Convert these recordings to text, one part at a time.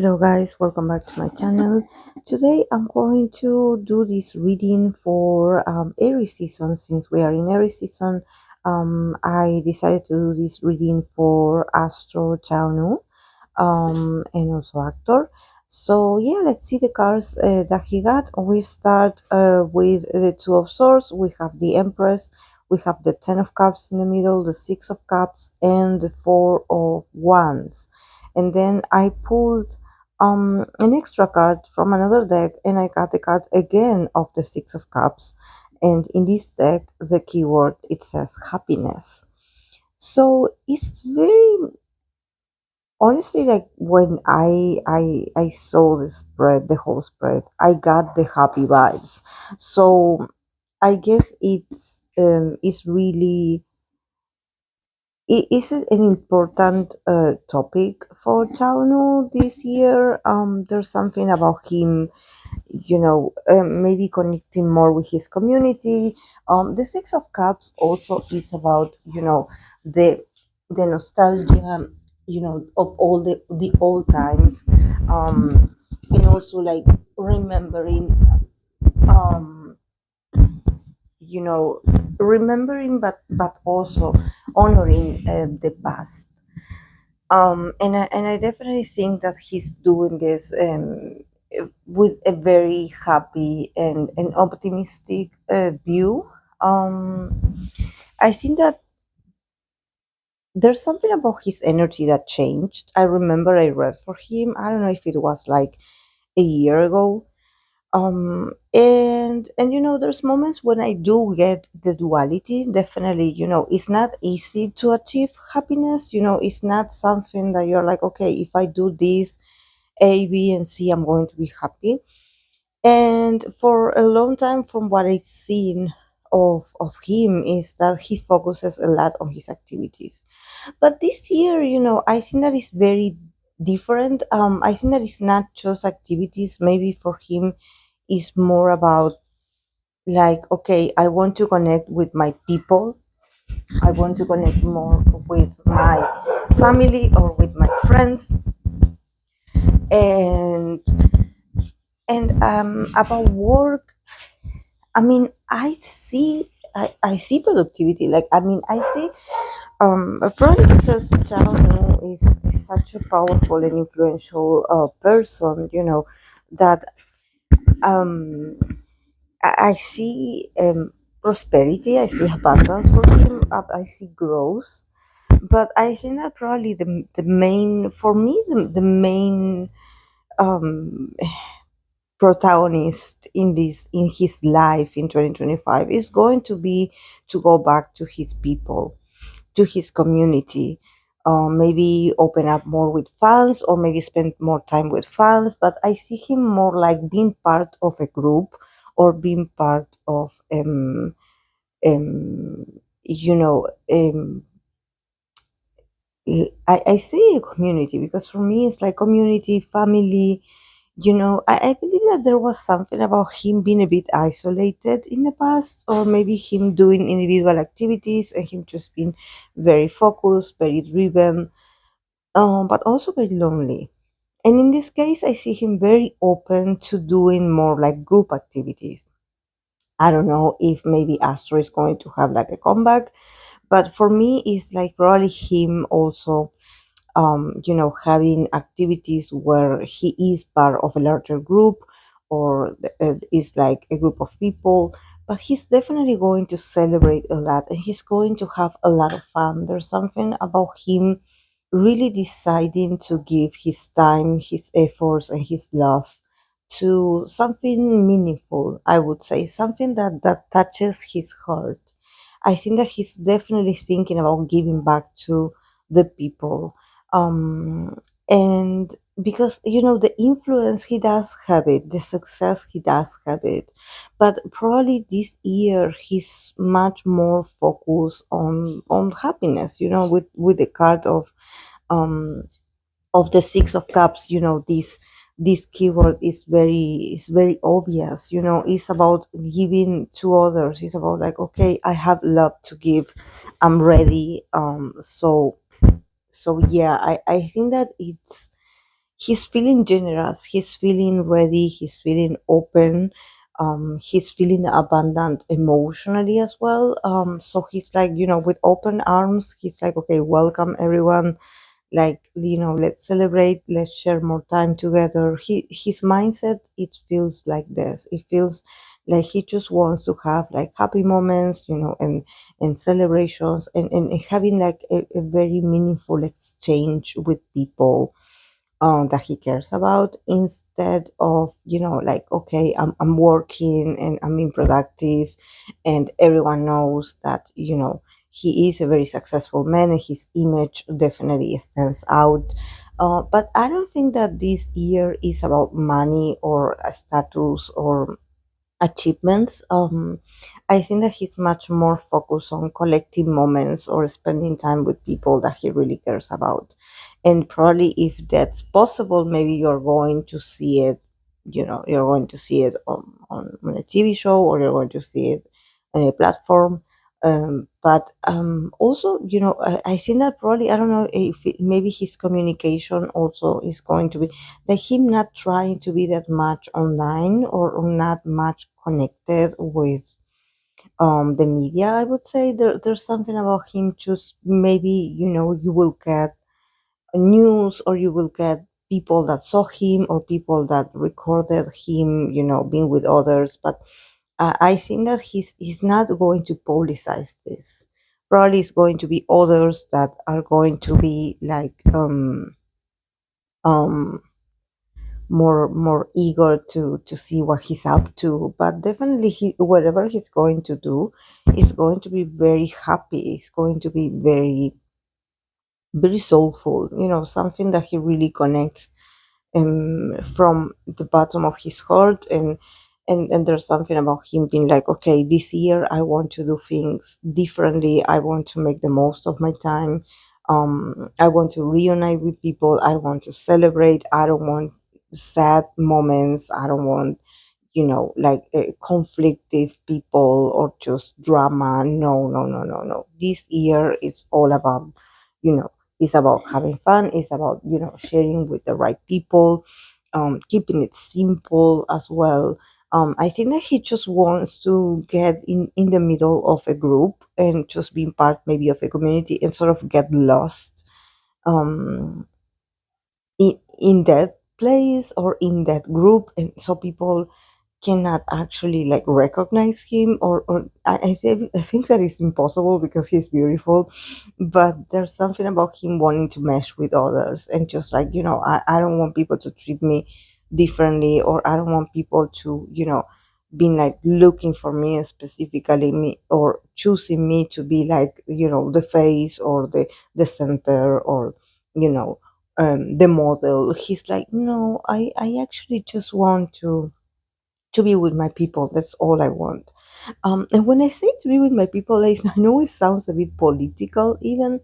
Hello guys, welcome back to my channel. Today I'm going to do this reading for Aries season. Since we are in Aries season, I decided to do this reading for Astro Chaunu and also actor. So yeah, let's see the cards that he got. We start with the Two of Swords. We have the Empress. We have the Ten of Cups in the middle, the Six of Cups, and the Four of Wands. And then I pulled an extra card from another deck, and I got the cards again of the Six of Cups. And in this deck, the keyword, it says happiness. So it's very honestly, like when I saw the spread, the whole spread, I got the happy vibes. So I guess it's really it is an important topic for Chauno this year. There's something about him, maybe connecting more with his community. The Six of Cups also it's about the the nostalgia, of all the old times, and also like remembering, um, you know, remembering, but also honoring the past. And I definitely think that he's doing this with a very happy and optimistic view. I think that there's something about his energy that changed. I remember I read for him. I don't know if it was like a year ago. And there's moments when I do get the duality. Definitely, it's not easy to achieve happiness. It's not something that you're like, okay, if I do this A, B, and C, I'm going to be happy. And for a long time, from what I've seen of him, is that he focuses a lot on his activities. But this year, I think that is very different. I think that it's not just activities. Maybe for him, is more about like, okay, I want to connect with my people. I want to connect more with my family or with my friends. And about work, I mean, I see productivity. Like, I mean, I see probably because Chao is such a powerful and influential person, that um I see prosperity, I see abundance for him, I see growth. But I think that probably the main, for me, the main um, protagonist in his life in 2025 is going to be to go back to his people, to his community. Maybe open up more with fans, or maybe spend more time with fans. But I see him more like being part of a group, or being part of um you know I say a community, because for me it's like community, family. I believe that there was something about him being a bit isolated in the past, or maybe him doing individual activities and him just being very focused, very driven, but also very lonely. And in this case, I see him very open to doing more like group activities. I don't know if maybe Astro is going to have like a comeback, but for me, it's like probably him also, having activities where he is part of a larger group, or is like a group of people. But he's definitely going to celebrate a lot, and he's going to have a lot of fun. There's something about him really deciding to give his time, his efforts, and his love to something meaningful. I would say something that touches his heart. I think that he's definitely thinking about giving back to the people. Um, and because, the influence, he does have it, the success, he does have it. But probably this year, he's much more focused on happiness, with the card um, of the Six of Cups. This keyword is very obvious. It's about giving to others. It's about like, okay, I have love to give, I'm ready. So yeah, I think that he's feeling generous, he's feeling ready, he's feeling open, he's feeling abundant emotionally as well. So he's like, with open arms, he's like, okay, welcome everyone, like, let's celebrate, let's share more time together. His mindset, it feels like this, it feels like he just wants to have like happy moments, and celebrations, and having like a very meaningful exchange with people that he cares about, instead of, like, okay, I'm working and I'm being productive, and everyone knows that, he is a very successful man and his image definitely stands out. But I don't think that this year is about money or status or achievements. I think that he's much more focused on collecting moments or spending time with people that he really cares about. And probably if that's possible, maybe you're going to see it, you're going to see it on a TV show, or you're going to see it on a platform. But also, I think that probably, I don't know if maybe his communication also is going to be like him not trying to be that much online, or not much connected with the media. I would say there's something about him, just maybe, you will get news, or you will get people that saw him, or people that recorded him, being with others. But I think that he's not going to publicize this. Probably it's going to be others that are going to be like um more eager to see what he's up to. But definitely, whatever he's going to do is going to be very happy, it's going to be very very soulful, something that he really connects from the bottom of his heart. And there's something about him being like, okay, this year I want to do things differently, I want to make the most of my time. I want to reunite with people, I want to celebrate, I don't want sad moments, I don't want, like conflictive people or just drama. No, no, no, no, no. This year is all about, you know it's about having fun, it's about, sharing with the right people, keeping it simple as well. I think that he just wants to get in the middle of a group and just being part maybe of a community, and sort of get lost um in that place or in that group, and so people cannot actually like recognize him, or I think that is impossible because he's beautiful. But there's something about him wanting to mesh with others, and just like, I don't want people to treat me differently, or I don't want people to, being like looking for me specifically, me, or choosing me to be like, the face, or the center, or you know the model. He's like, no, I actually just want to be with my people. That's all I want. And when I say to be with my people, I know it sounds a bit political, even,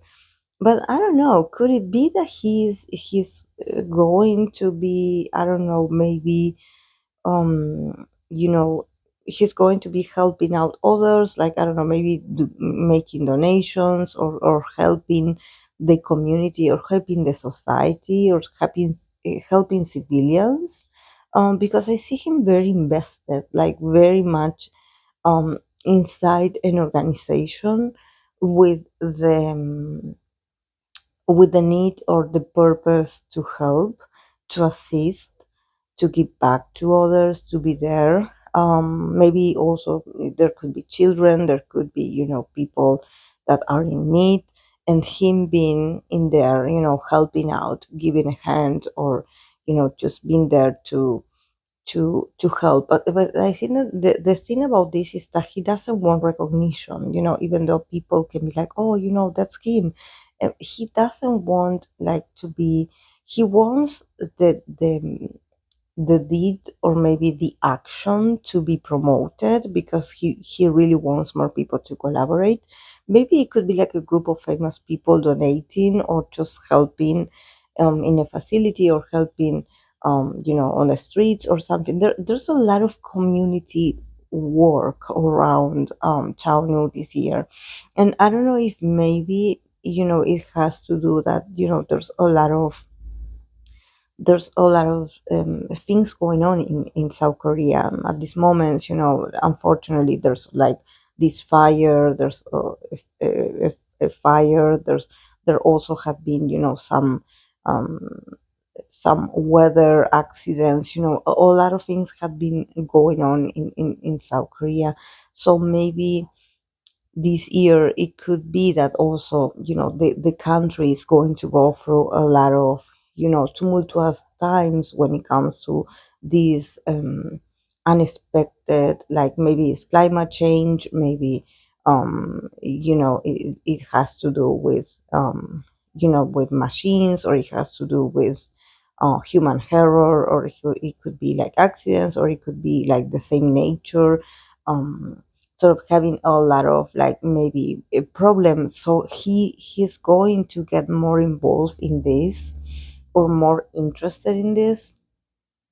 but I don't know. Could it be that he's going to be, I don't know, maybe he's going to be helping out others, like, I don't know, maybe making donations, or helping the community, or helping the society, or helping civilians, because I see him very invested, like very much inside an organization with the need or the purpose to help, to assist, to give back to others, to be there. Maybe also there could be children, there could be, people that are in need, and him being in there, helping out, giving a hand, or, just being there to help. But I think that the thing about this is that he doesn't want recognition, even though people can be like, oh, that's him. He doesn't want like to be, he wants the deed, or maybe the action, to be promoted, because he really wants more people to collaborate. Maybe it could be like a group of famous people donating, or just helping in a facility, or helping on the streets or something. There's a lot of community work around Chao this year. And I don't know if maybe it has to do that, there's a lot of there's a lot of things going on in South Korea at this moment. Unfortunately, there's like this fire. There's a fire. There also have been, um, some weather accidents. A lot of things have been going on in South Korea. So maybe this year it could be that also, the country is going to go through a lot of, tumultuous times when it comes to these unexpected, like maybe it's climate change, maybe it has to do with with machines, or it has to do with human error, or it could be like accidents, or it could be like the same nature, sort of having a lot of like maybe a problem. So he's going to get more involved in this, or more interested in this,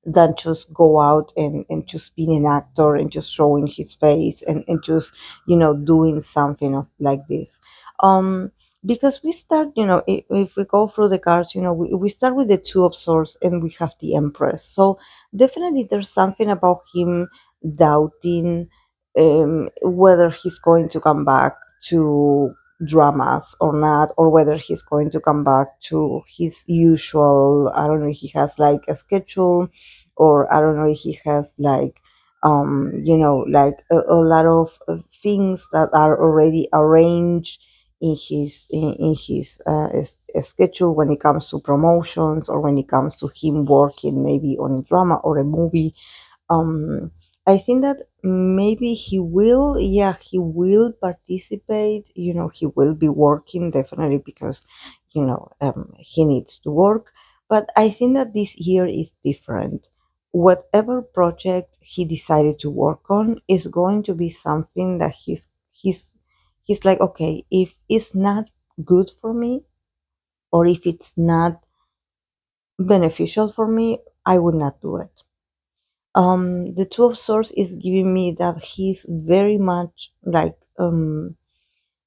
than just go out and just being an actor and just showing his face, and just doing something of like this. um because we start, if we go through the cards, we start with the Two of Swords, and we have the Empress. So definitely there's something about him doubting whether he's going to come back to dramas or not, or whether he's going to come back to his usual, I don't know, he has like a schedule, or I don't know if he has like like a lot of things that are already arranged in his schedule, when it comes to promotions, or when it comes to him working maybe on a drama or a movie. um I think that maybe he will, yeah, he will participate, he will be working definitely, because he needs to work. But I think that this year is different. Whatever project he decided to work on is going to be something that he's like, okay, if it's not good for me, or if it's not beneficial for me, I would not do it. The Two of Swords is giving me that he's very much like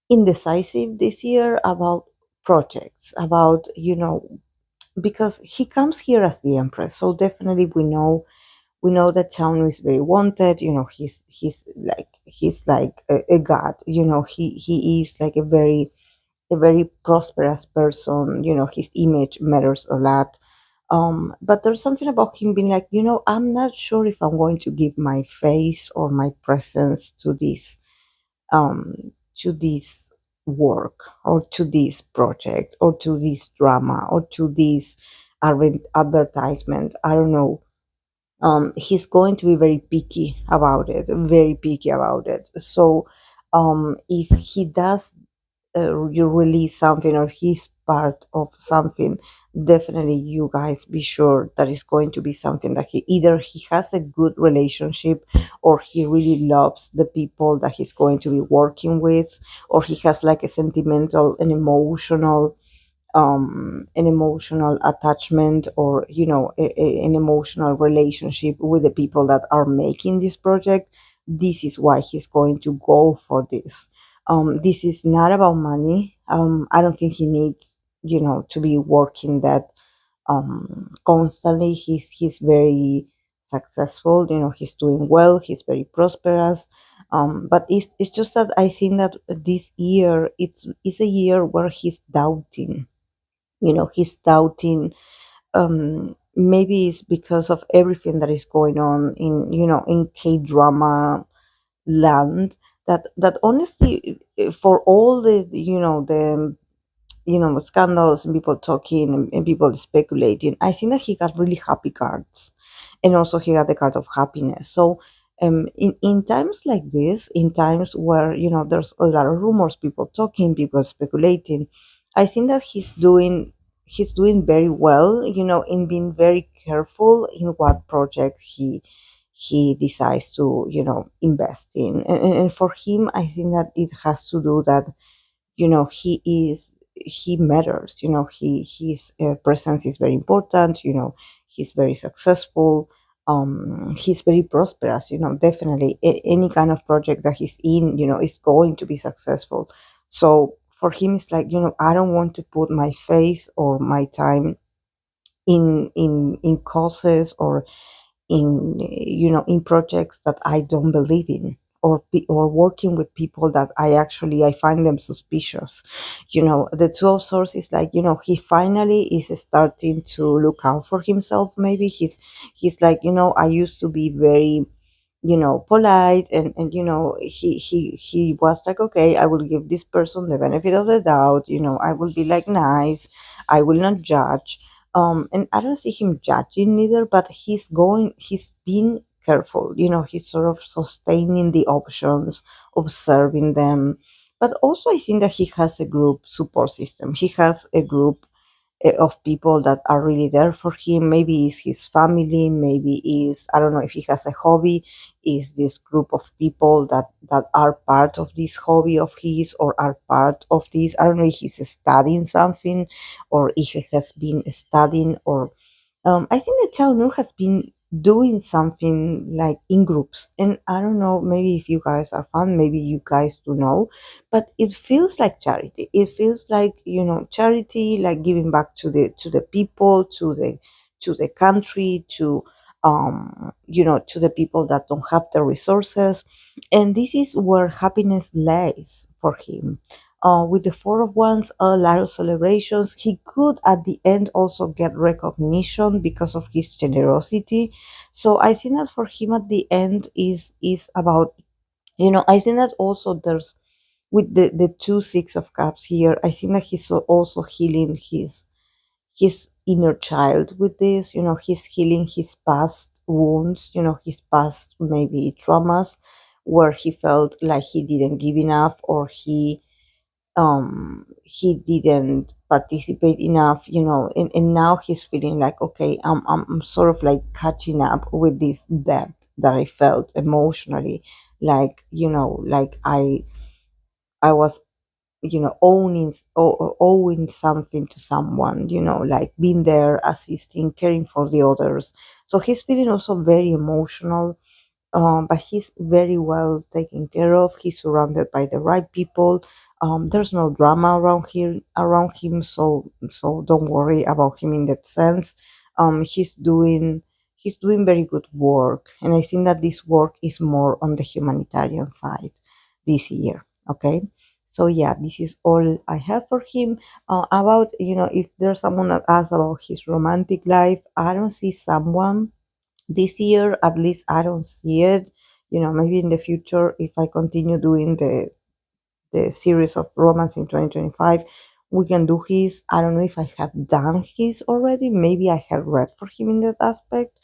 indecisive this year about projects, about, because he comes here as the Empress. So definitely we know that Chanu is very wanted. He's like a god. He is like a very prosperous person. His image matters a lot. But there's something about him being like, I'm not sure if I'm going to give my face or my presence to this work, or to this project, or to this drama, or to this advertisement. I don't know. He's going to be very picky about it, very picky about it. So if he does you release something, or he's part of something, definitely you guys be sure that it's going to be something that he has a good relationship, or he really loves the people that he's going to be working with, or he has like a sentimental and emotional an emotional attachment, or an emotional relationship with the people that are making this project. This is why he's going to go for this. This is not about money. I don't think he needs, to be working that constantly. He's very successful. He's doing well. He's very prosperous. But it's just that I think that this year it's a year where he's doubting. He's doubting. Maybe it's because of everything that is going on in K drama land, that honestly, for all the scandals, and people talking, and people speculating, I think that he got really happy cards, and also he got the card of happiness. So in times like this, in times where there's a lot of rumors, people talking, people speculating, I think that he's doing very well, in being very careful in what project he decides to invest in. And for him, I think that it has to do that he matters. His presence is very important. He's very successful. He's very prosperous. Definitely any kind of project that he's in, is going to be successful. So for him, it's like, I don't want to put my face or my time in causes or in in projects that I don't believe in, or working with people that I find them suspicious. The Two of Swords is like, he finally is starting to look out for himself. Maybe he's like, I used to be very polite, and he was like, okay, I will give this person the benefit of the doubt, I will be like nice, I will not judge. And I don't see him judging neither, but he's been careful, he's sort of sustaining the options, observing them. But also I think that he has a group support system. He has a group of people that are really there for him. Maybe it's his family, maybe is, I don't know, if he has a hobby, is this group of people that are part of this hobby of his, or are part of this, I don't know if he's studying something, or if he has been studying, or I think that Chao Nu has been doing something like in groups, and I don't know. Maybe if you guys are fun, maybe you guys do know, but it feels like charity. It feels like charity, like giving back to the people, to the country, to to the people that don't have the resources, and this is where happiness lies for him. With the Four of Wands, a lot of celebrations. He could at the end also get recognition because of his generosity. So I think that for him at the end is about, I think that also there's, with the two Six of Cups here, I think that he's also healing his inner child with this. He's healing his past wounds, his past maybe traumas, where he felt like he didn't give enough, or he didn't participate enough, and now he's feeling like, okay, I'm sort of like catching up with this debt that I felt emotionally, like, like I was, owing something to someone, like being there, assisting, caring for the others. So he's feeling also very emotional, but he's very well taken care of. He's surrounded by the right people. There's no drama around him, so don't worry about him in that sense. He's doing very good work, and I think that this work is more on the humanitarian side this year. Okay, so yeah, this is all I have for him. About, if there's someone that asks about his romantic life, I don't see someone this year. At least I don't see it. Maybe in the future, if I continue doing the series of romance in 2025, we can do his. I don't know if I have done his already. Maybe I have read for him in that aspect.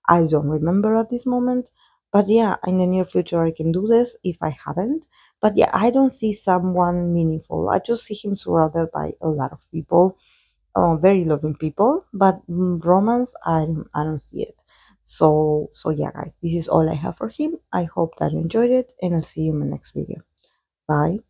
I don't remember at this moment. But yeah, in the near future I can do this if I haven't. But yeah, I don't see someone meaningful. I just see him surrounded by a lot of people, very loving people, but romance, I don't see it. So yeah, guys, this is all I have for him. I hope that you enjoyed it, and I'll see you in my next video. Bye.